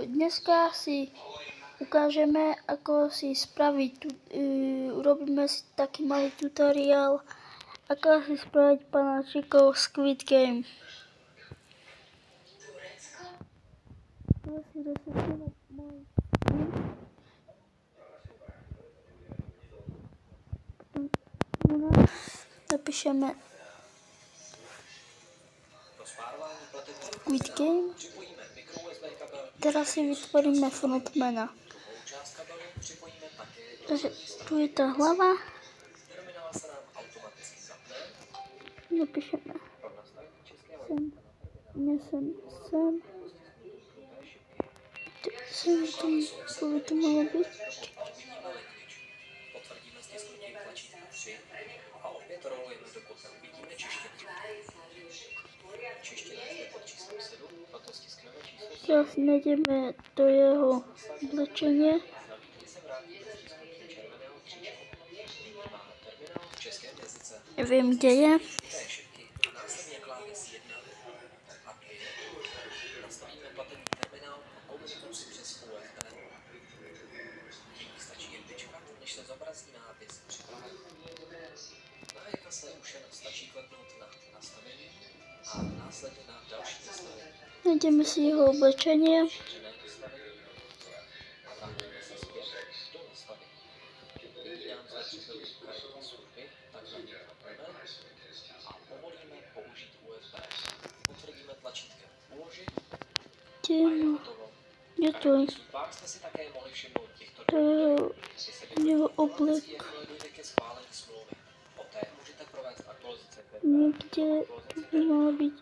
dneska si ukážeme, ako si spraviť, urobíme si taký malý tutoriál, ako si spraviť panáčikov Squid Game. Si resetovať môj napíšeme Squid Game. Teraz si vytvoríme frontmana. Takže tu je tá hlava. Napíšeme sem. Sem by to malo byť. Teraz nájdeme do jeho oblečenie. Neviem, kde je. Nájdeme si jeho oblečenie. Je to jeho oblek. Niekde by mal byť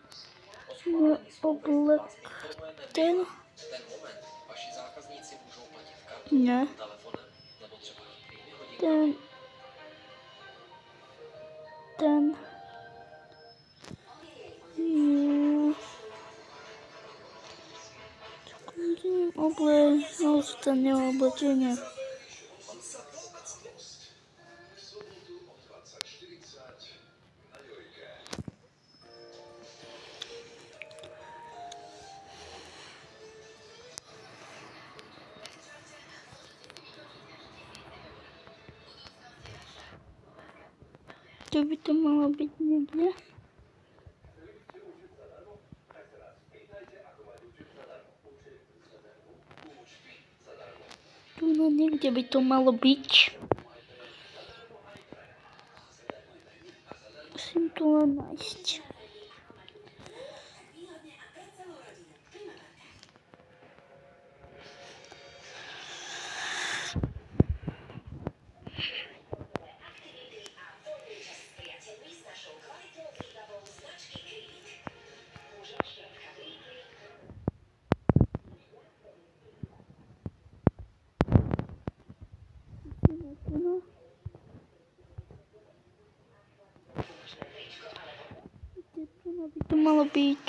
jeho oblek ten. Ne. Ten. Ten jeho oblečenie. Tu by to malo byť niekde. Tu niekde by to malo byť. Musím to len nájsť. By to malo byť.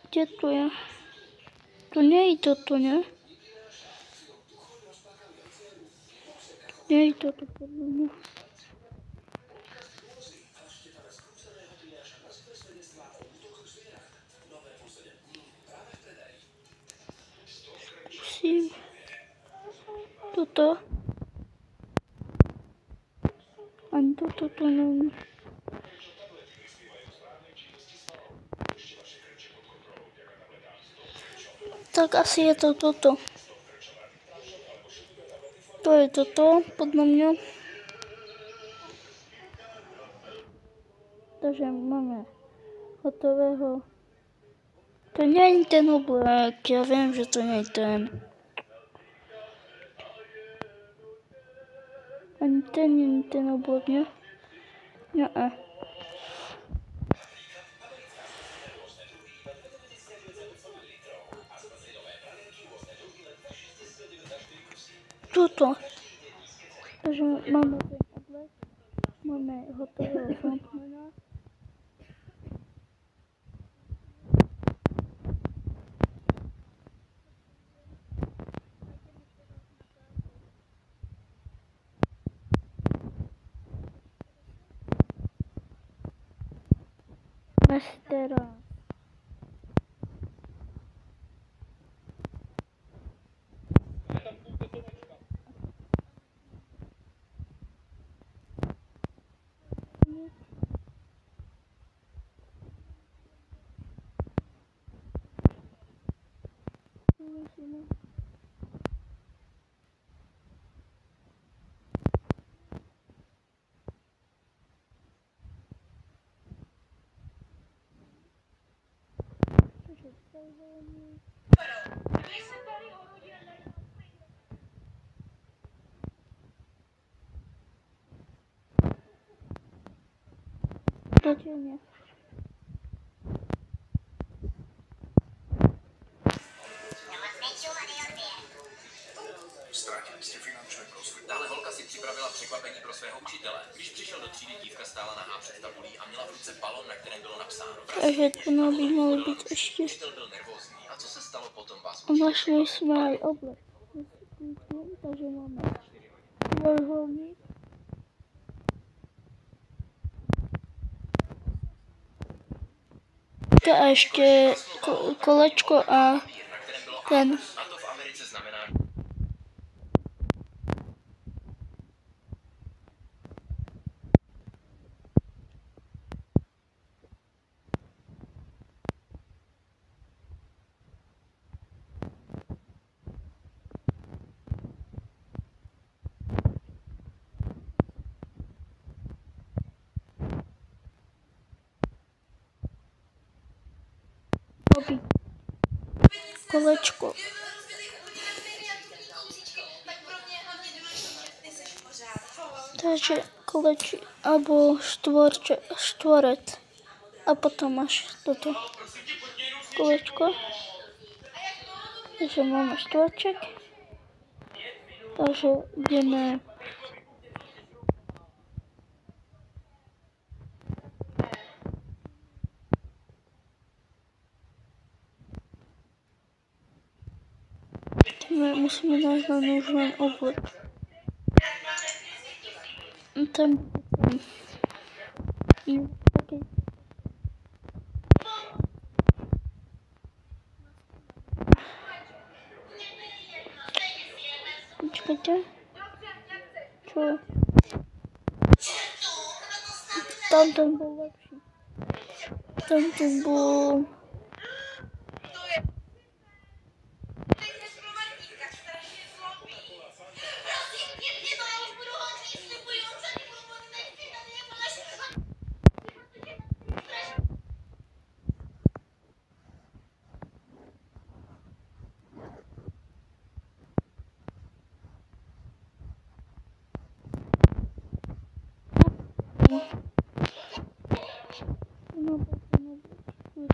Kde to je? To nie je toto, ne? Nie je toto podľa mňa. Toto. Ani toto tu není. Tak asi je to toto. To je toto, podľa mňa. Takže máme hotového. To nie je ten oblek, ja viem, že to nie je ten. Ani ten nie je ten oblek, nie? Nie. Tuto. Takže máme ten oblek, máme hotového frontmana. uděláme si teda Dodělně. Ztratili jste finančné prostředky. Dále holka si připravila překvapení pro svého učitele. Když přišel do třídy, dívka stála nahá před tabulí a měla v ruce balon, na kterém bylo napsáno. Takže to by mohlo být ještě. Učitel byl nervózní. A co se stalo potom, vás Našli jsme i oblek. Takže máme dvojholník. A ještě kolečko a ten. A to v Americe znamená... Kolečko. Takže kolečko, alebo štvorec. A potom máš toto kolečko. Takže máme štvorček. Takže ideme musíme nájsť na núžný oblek. Ten taký. Počkajte. Čo? Tamten bol lepší. Tamten bol...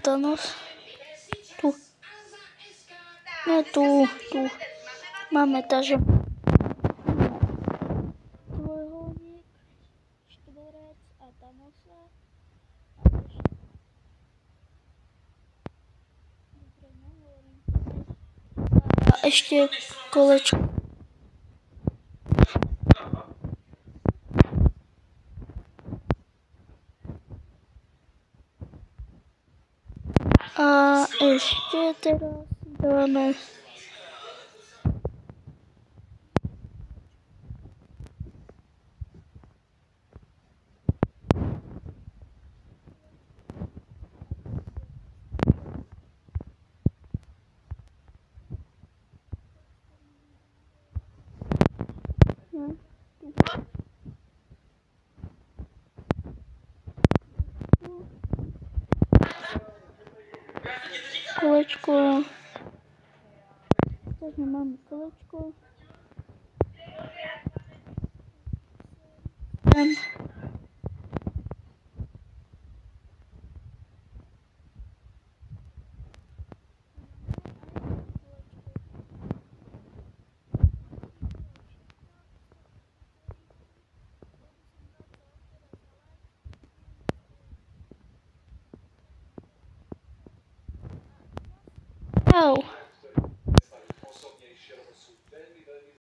Thanos. Tu. Ne, tu. Máme takže dvojholník, štvorec a Thanosa. A ještě kolečko. A ještě teda dáme kolečko. Takže máme kolečko.